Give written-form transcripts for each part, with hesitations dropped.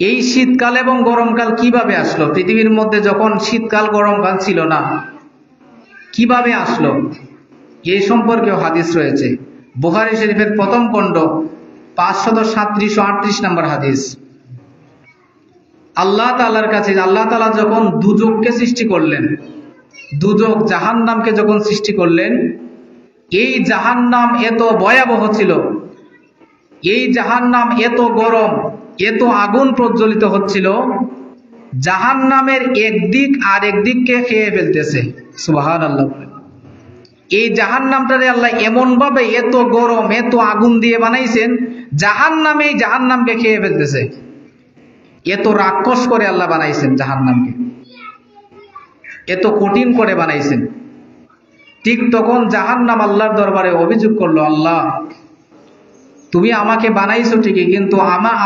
এই শীতকাল এবং গরমকাল কিভাবে আসলো? পৃথিবীর মধ্যে যখন শীতকাল গরমকাল ছিল না, কিভাবে আসলো এই সম্পর্কেও হাদিস রয়েছে। বুখারী শরীফের প্রথম খণ্ড 537-38 নম্বর হাদিস। আল্লাহ তাআলার কাছে, আল্লাহ তাআলা যখন দুজককে সৃষ্টি করলেন, দুজক জাহান্নামকে যখন সৃষ্টি করলেন, এই জাহান্নাম এত ভয়াবহ ছিল, এই জাহান্নাম এত গরম, এত আগুন প্রজ্বলিত হচ্ছিল, জাহান্নামের একদিক আর একদিককে খেয়ে ফেলতেছে। সুবহানাল্লাহ। এই জাহান্নামটারে আল্লাহ এমন ভাবে এত গরম এত আগুন দিয়ে বানাইছেন, জাহান্নামে জাহান্নামকে খেয়ে ফেলতেছে। এত রাক্ষস করে আল্লাহ বানাইছেন জাহান্নামকে, এত কঠিন করে বানাইছেন। ঠিক তখন জাহান্নাম আল্লাহর দরবারে অভিযোগ করলো, আল্লাহ তুমি আমাকে বানাইছো ঠিকই, কিন্তু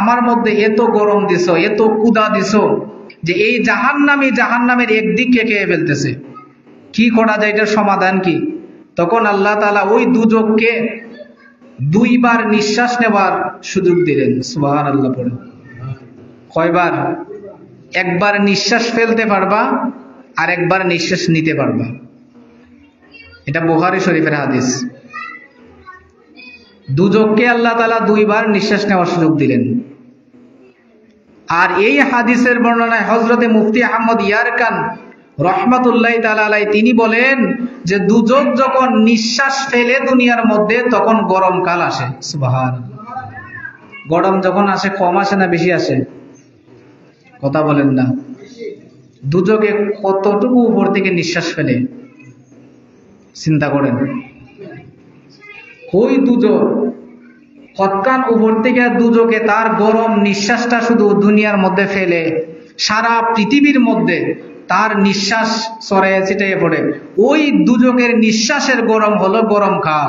আমার মধ্যে এত গরম দিছো, এত ক্ষুধা দিছো যে এই জাহান্নামের একদিককে খেয়ে ফেলতেছে। কি করা যায়, এটার সমাধান কি? তখন আল্লাহ তাআলা ওই দুজককে দুইবার নিঃশ্বাস নেওয়ার সুযোগ দিলেন। সুবহানাল্লাহ পড়ে। কয়বার? একবার নিঃশ্বাস ফেলতে পারবা আর একবার নিঃশ্বাস নিতে পারবা। এটা বুখারী শরীফের হাদিস। দুজককে আল্লাহ তাআলা দুইবার নিঃশ্বাস নেওয়ার সুযোগ দিলেন। আর এই হাদিসের বর্ণনায় হযরতে মুফতি আহমদ ইয়ারকান রহমাতুল্লাহি তাআলা আলাইহি তিনি বলেন যে দুজক যখন নিঃশ্বাস ফেলে দুনিয়ার মধ্যে, তখন গরমকাল আসে। সুবহানাল্লাহ। গরম যখন আসে কম আসে না বেশি আসে? কথা বলেন না। দুজকে কতটুকু উপর থেকে নিঃশ্বাস ফেলে চিন্তা করেন। ওই দুজক কতখান উপর থেকে দুজকে তার গরম নিঃশ্বাসটা শুধু দুনিয়ার মধ্যে ফেলে, সারা পৃথিবীর মধ্যে তার নিঃশ্বাস ছড়িয়ে ছিটিয়ে পড়ে। ওই দুজকের নিঃশ্বাসের গরম হলো গরমকাল।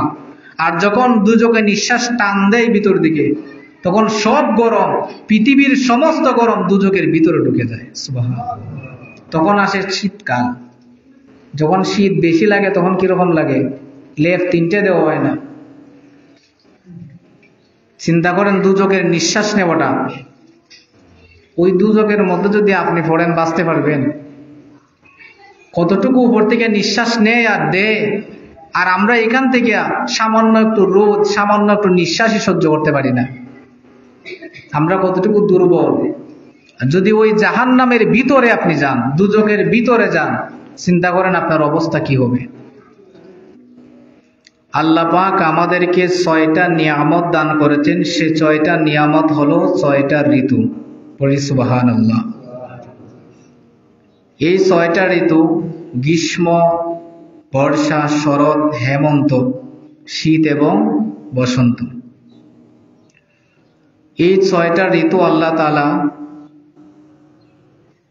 আর যখন দুজকে নিঃশ্বাস টান দেয় ভিতর দিকে, তখন সব গরম, পৃথিবীর সমস্ত গরম দুজকের ভিতরে ঢুকে যায়। সুবহানাল্লাহ। তখন আসে শীতকাল। যখন শীত বেশি লাগে তখন কিরকম লাগে? লেপ তিনটে দেওয়া হয় না। চিন্তা করেন দুজকের নিঃশ্বাস নেওয়াটা। ওই দুজকের মধ্যে যদি আপনি পড়েন, বাঁচতে পারবেন? কতটুকু উপর থেকে নিঃশ্বাস নেয় আর দেয়। আর আমরা এখান থেকে সামান্য একটু রোদ, সামান্য একটু নিঃশ্বাসই সহ্য করতে পারি না। আমরা কতটুকু দুর্বল। যদি ওই জাহান্নামের ভিতরে আপনি যান, দুজকের ভিতরে যান, চিন্তা করেন আপনার অবস্থা কি হবে। আল্লাহ পাক আমাদেরকে 6টা নিয়ামত দান করেছেন। সে 6টা নিয়ামত হলো 6টা ঋতু। বলি সুবহানাল্লাহ। এই 6টা ঋতু গ্রীষ্ম, বর্ষা, শরৎ, হেমন্ত, শীত এবং বসন্ত। এই 6টা ঋতু আল্লাহ তাআলা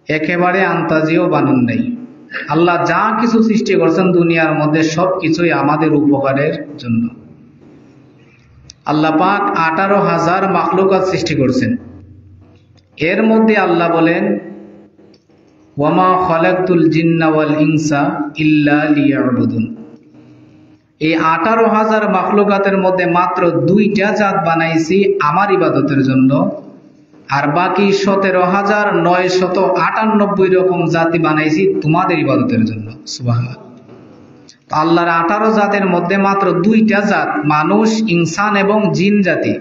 একেবারে আন্তাজিও বানান নাই। আল্লাহ যা কিছু সৃষ্টি করছেন দুনিয়ার মধ্যে সব কিছুই আমাদের উপকারের জন্য। আল্লাহ পাক 18,000 মাখলুকাত সৃষ্টি করছেন। এর মধ্যে আল্লাহ বলেন, ওয়ামা খালাকতুল জিন্না ওয়াল ইনসা ইল্লা লিয়াবুদুন। এই 18,000 মাখলুকাতের মধ্যে মাত্র 2টা জাত বানাইছি আমার ইবাদতের জন্য, আর বাকি 17,998 রকম জাতি বানাইছি তোমাদের ইবাদতের জন্য। সুবহানাল্লাহ। আল্লাহর 18 জাতের মধ্যে মাত্র 2টা জাত, মানুষ, ইনসান এবং জিন জাতি,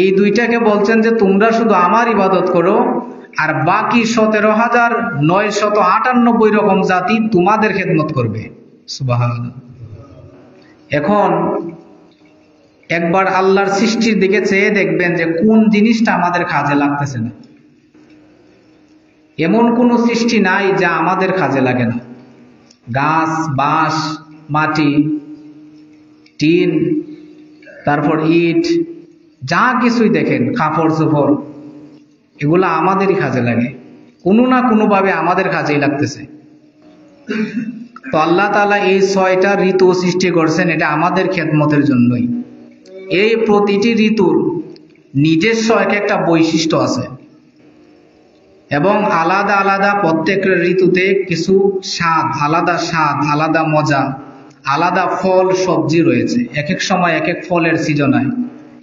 এই দুইটাকে বলছেন যে তোমরা শুধু আমার ইবাদত করো, আর বাকি 17,998 রকম জাতি তোমাদের খেদমত করবে। সুবহানাল্লাহ। এখন একবার আল্লাহর সৃষ্টির দিকে চেয়ে দেখবেন যে কোন জিনিসটা আমাদের কাজে লাগতেছে না। এমন কোন সৃষ্টি নাই যা আমাদের কাজে লাগে না। গাছ, বাঁশ, মাটি, টিন, তারপর ইট, যা কিছুই দেখেন, কাপড় চোপড়, এগুলা আমাদেরই কাজে লাগে। কোনো না কোনো ভাবে আমাদের কাজেই লাগতেছে। তো আল্লাহ তাআলা এই 6টা ঋতু সৃষ্টি করছেন, এটা আমাদের খেদমতের জন্যই। এই প্রতিটি ঋতুর নিজস্ব এক একটা বৈশিষ্ট্য আছে এবং আলাদা আলাদা প্রত্যেকটা ঋতুতে কিছু স্বাদ, আলাদা মজা, আলাদা ফল সবজি রয়েছে। এক এক সময় এক এক ফলের সিজন হয়,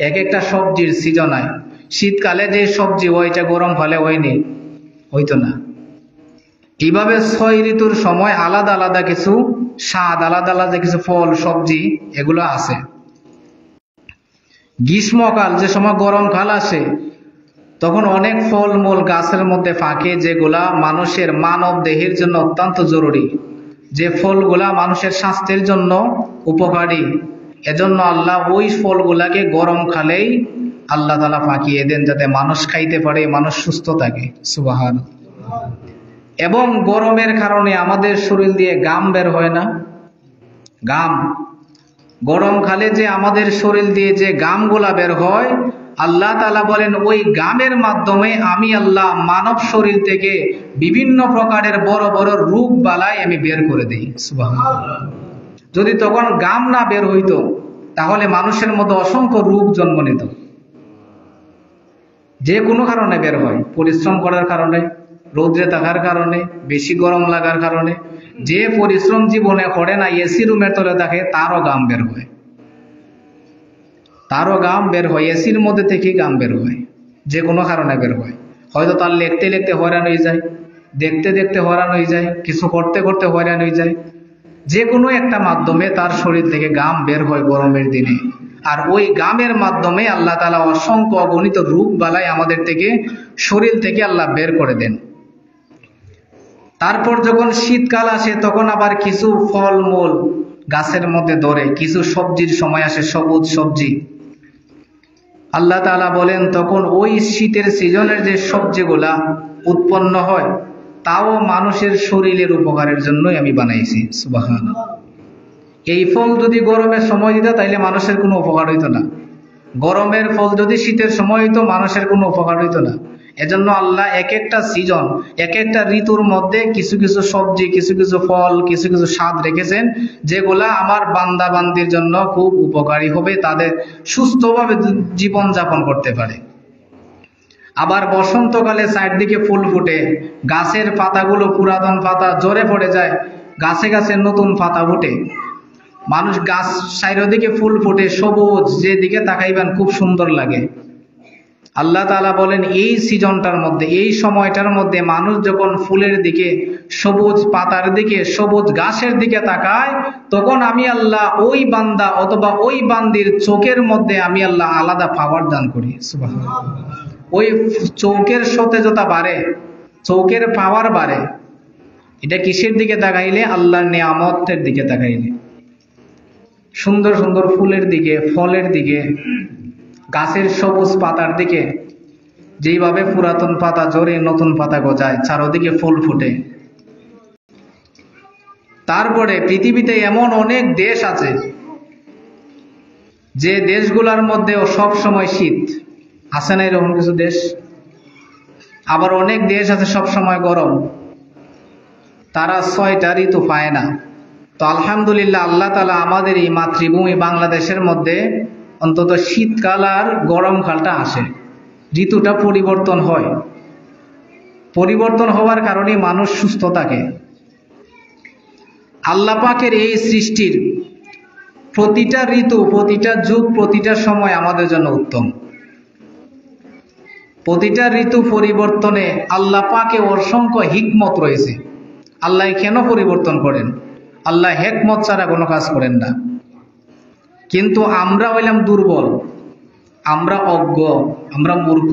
এক একটা সবজির সিজন হয়। শীতকালে যে সবজি হয় এটা গরমকালে হয়নি, হইতো না। এইভাবে 6 ঋতুর সময় আলাদা আলাদা কিছু স্বাদ, আলাদা আলাদা কিছু ফল সবজি এগুলো আছে। গ্রীষ্মকাল যে সময় গরমকাল আসে তখন অনেক ফলমূল গাছের মধ্যে ফাঁকে, যেগুলা মানুষের মানব দেহের জন্য অত্যন্ত জরুরি, যে ফলগুলা মানুষের স্বাস্থ্যের জন্য উপকারী। এজন্য আল্লাহ ওই ফলগুলাকে গরমকালেই আল্লাহ তাআলা ফাঁকিয়ে দেন, যাতে মানুষ খাইতে পারে, মানুষ সুস্থ থাকে। সুবহানাল্লাহ। এবং গরমের কারণে আমাদের শরীর দিয়ে ঘাম বের হয় না? ঘাম গরমকালে যে আমাদের শরীর দিয়ে যে ঘামগুলা বের হয়, আল্লাহ তাআলা বলেন ওই ঘামের মাধ্যমে আমি আল্লাহ মানব শরীর থেকে বিভিন্ন প্রকারের বড় বড় রোগ বালাই আমি বের করে দিই। সুবহানাল্লাহ। যদি তখন ঘাম না বের হইতো তাহলে মানুষের মধ্যে অসংখ্য রোগ জন্ম নিত। যে কোনো কারণে বের হয়, পরিশ্রম করার কারণে, রৌদ্রে থাকার কারণে, বেশি গরম লাগার কারণে। যে পরিশ্রম জীবনে করে না, এসি রুমের তলে থাকে, তারও ঘাম বের হয়, তারও ঘাম বের হয়, এসির মধ্যে থেকেই ঘাম বের হয়, যে কোনো কারণে বের হয়। হয়তো তার লিখতে লিখতে হয়রান হয়ে যায়, দেখতে দেখতে হয়রান হয়ে যায়, কিছু করতে করতে হয়রান হয়ে যায়, যে কোনো একটা মাধ্যমে তার শরীর থেকে ঘাম বের হয় গরমের দিনে। আর ওই ঘামের মাধ্যমে আল্লাহ তাআলা অসংখ্য অগণিত রোগ বালাই আমাদের থেকে, শরীর থেকে আল্লাহ বের করে দেন। তারপর যখন শীতকাল আসে তখন আবার কিছু ফলমূল গাছের মধ্যে ধরে, কিছু সবজির সময় আসে, সবুজ সবজি। আল্লাহ তাআলা বলেন তখন ওই শীতের সিজনের যে সবজিগুলা উৎপন্ন হয় তাও মানুষের শরীরের উপকারের জন্যই আমি বানাইছি। সুবহানাল্লাহ। এই ফল যদি গরমের সময় দিত তাইলে মানুষের কোনো উপকার হইতো না, গরমের ফল যদি শীতের সময় হইতো মানুষের কোনো উপকার হইতো না। এজন্য আল্লাহ এক একটা সিজন, এক একটা ঋতুর মধ্যে কিছু কিছু সবজি, কিছু কিছু ফল, কিছু কিছু স্বাদ রেখেছেন, যেগুলা আমার বান্দা বান্দির জন্য খুব উপকারী হবে, তাদের সুস্থভাবে জীবন যাপন করতে পারে। আবার বসন্তকালে চারদিকে ফুল ফুটে, গাছের পাতাগুলো, পুরাতন পাতা ঝরে পড়ে যায়, গাছে গাছে নতুন পাতা ফুটে, মানুষ গাছ চারিদিকে ফুল ফুটে, সবুজ, যেদিকে তাকাইবেন খুব সুন্দর লাগে। আল্লাহ তাআলা বলেন এই সিজনটার মধ্যে, এই সময়টার মধ্যে মানুষ যখন ফুলের দিকে, সবুজ পাতার দিকে, সবুজ ঘাসের দিকে তাকায়, তখন আমি আল্লাহ ওই বান্দা অথবা ওই বান্দির চোখের মধ্যে আমি আল্লাহ আলাদা পাওয়ার দান করি। সুবহানাল্লাহ। ওই চোখের সতেজতা বাড়ে, চোখের পাওয়ার বাড়ে। এটা কিসের দিকে তাকাইলে? আল্লাহর নিয়ামতের দিকে তাকাইলে, সুন্দর সুন্দর ফুলের দিকে, ফলের দিকে, গাছের সবুজ পাতার দিকে। যেইভাবে পুরাতন পাতা ঝরে নতুন পাতা গজায়, চারদিকে ফুল ফুটে। তারপরে পৃথিবীতে এমন অনেক দেশ আছে যে দেশগুলোর মধ্যেও সব সময় শীত, আছে না এরকম কিছু দেশ? আবার অনেক দেশ আছে সব সময় গরম, তারা 6টা ঋতু পায় না। তো আলহামদুলিল্লাহ, আল্লাহ তাআলা আমাদের এই মাতৃভূমি বাংলাদেশের মধ্যে অন্তত শীতকাল আর গরমকালটা আসে, ঋতুটা পরিবর্তন হয়। পরিবর্তন হওয়ার কারণে মানুষ সুস্থ থাকে। আল্লাহ পাকের এই সৃষ্টির প্রতিটা ঋতু, প্রতিটা যুগ, প্রতিটা সময় আমাদের জন্য উত্তম। প্রতিটা ঋতু পরিবর্তনে আল্লাহ পাকে অসংখ্য হিকমত রয়েছে। আল্লাহ কেন পরিবর্তন করেন? আল্লাহ হিকমত ছাড়া কোনো কাজ করেন না। কিন্তু আমরা হইলাম দুর্বল, আমরা অজ্ঞ, আমরা মূর্খ,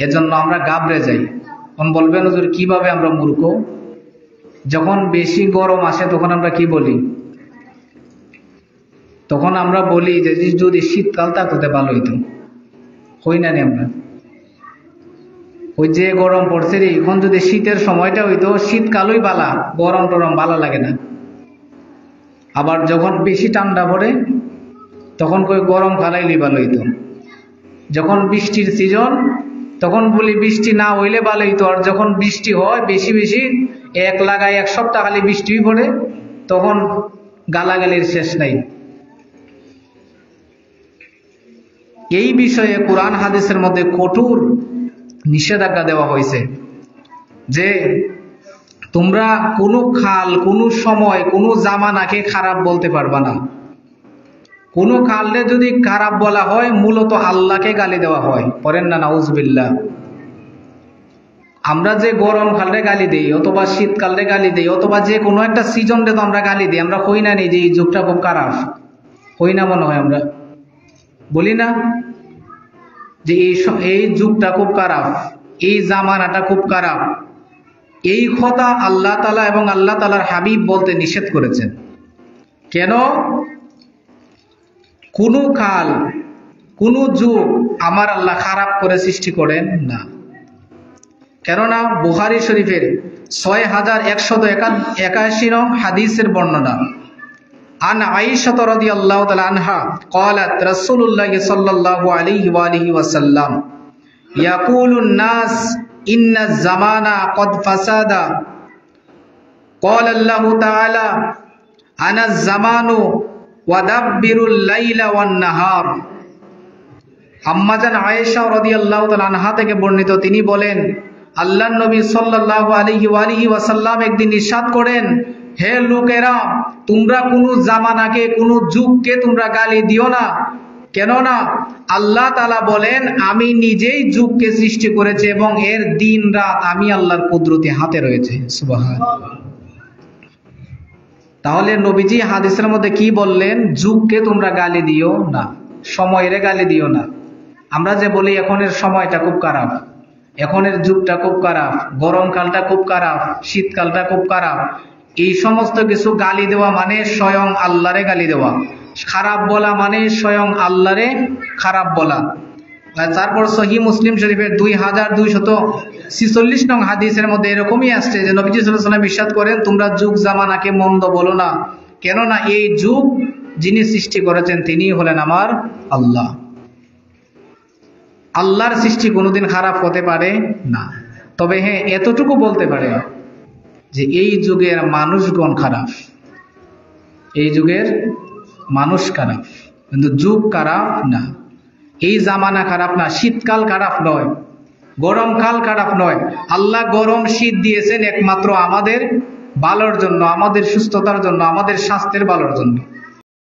এজন্য আমরা ঘাবড়ে যাই। কোন বলবেন হুজুর কিভাবে আমরা মূর্খ? যখন বেশি গরম আসে তখন আমরা কি বলি? তখন আমরা বলি যে যদি শীতকাল থাকতে ভালো হইতো। হই না নি আমরা? ওই যে গরম পড়ছে রে, এখন যদি শীতের সময়টা হইতো, শীতকালই বালা, গরম টরম ভালো লাগে না। আবার যখন বেশি ঠান্ডা পড়ে তখন কই গরম কালাইলে ভালো হইতো। যখন বৃষ্টির সিজন তখন বলি বৃষ্টি না হইলে ভালো হইতো। আর যখন বৃষ্টি হয় বেশি বেশি, এক লাগায় এক সপ্তাহ খালি বৃষ্টি পড়ে, তখন গালাগালির শেষ নাই। এই বিষয়ে কোরআন হাদিসের মধ্যে কঠোর নিষেধাজ্ঞা দেওয়া হয়েছে যে তোমরা কোনো কাল, কোনো সময়, কোনো জামানাকে খারাপ বলতে পারবা না, কোনো কালরে যদি খারাপ বলা হয় মূলত আল্লাহকে গালি দেওয়া হয়, পড়েন না নাউজুবিল্লাহ। আমরা যে গরম কালরে গালি দিই অথবা শীতকালে গালি দিই অথবা যে কোনো একটা সিজনে তো আমরা গালি দিই, আমরা কই না নেই যে এই যুগটা খুব খারাপ, কই না মনে হয়? আমরা বলি না যে এই যুগটা খুব খারাপ, এই জামানাটা খুব খারাপ? এই কথা আল্লাহ তাআলা এবং আল্লাহ তাআলার হাবিব বলতে নিষেধ করেছেন। কেন? কোন কাল কোন যুগ আমার আল্লাহ খারাপ করে সৃষ্টি করেন না। কেননা বুখারী শরীফের 6181 নং হাদিসের বর্ণনা, আন আয়েশা রাদিয়াল্লাহু তাআলা আনহা قالت রাসূলুল্লাহ সাল্লাল্লাহু আলাইহি ওয়া আলিহি ওয়াসাল্লাম ইয়াকুলুন নাস ইন্না জামানা কদ ফাসাদা ক্বালা আল্লাহু তাআলা আনা জামানু ওয়াদাব্বিরুল লাইলা ওয়ান নাহার। আম্মাজান আয়েশা রাদিয়াল্লাহু তাআলা আনহা থেকে বর্ণিত, তিনি বলেন আল্লাহর নবী সাল্লাল্লাহু আলাইহি ওয়াসাল্লাম একদিন ইরশাদ করেন, হে লোকেরা, তোমরা কোনো জামানাকে কোনো যুগকে তোমরা গালি দিও না। কেননা আল্লাহ তাআলা বলেন আমি নিজেই যুগকে সৃষ্টি করেছি এবং এর দিন রাত আমি আল্লাহর কুদরতি হাতে রয়েছে। সুবহানাল্লাহ। তাহলে নবীজি হাদিসের মধ্যে কি বললেন? যুগকে তোমরা গালি দিও না, সময়ের গালি দিও না। আমরা যে বলি এখনের সময়টা খুব খারাপ, এখনের যুগটা খুব খারাপ, গরমকালটা খুব খারাপ, শীতকালটা খুব খারাপ, এই সমস্ত কিছু গালি দেওয়া মানে স্বয়ং আল্লাহরে গালি দেওয়া, খারাপ বলা মানে স্বয়ং আল্লাহরে খারাপ বলা। তারপর সহিহ মুসলিম শরীফের 2246 নং হাদিসের মধ্যে এরকমই আসছে যে নবীজি সাল্লাল্লাহু আলাইহি ওয়াসাল্লাম ইরশাদ করেন, তোমরা যুগ জামানাকে মন্দ বলো না, কেননা এই যুগ যিনি সৃষ্টি করেছেন তিনিই হলেন আমার আল্লাহ। আল্লাহর সৃষ্টি কোনোদিন খারাপ হতে পারে না। তবে হ্যাঁ, এতটুকু বলতে পারে যে এই যুগের মানুষগণ খারাপ, এই যুগের মানুষ খারাপ, কিন্তু যুগ খারাপ না। এই জামানা খারাপ না, শীতকাল খারাপ নয়, গরমকাল খারাপ নয়। আল্লাহ গরম শীত দিয়েছেন একমাত্র আমাদের ভালোর জন্য, আমাদের সুস্থতার জন্য, আমাদের স্বাস্থ্যের ভালোর জন্য।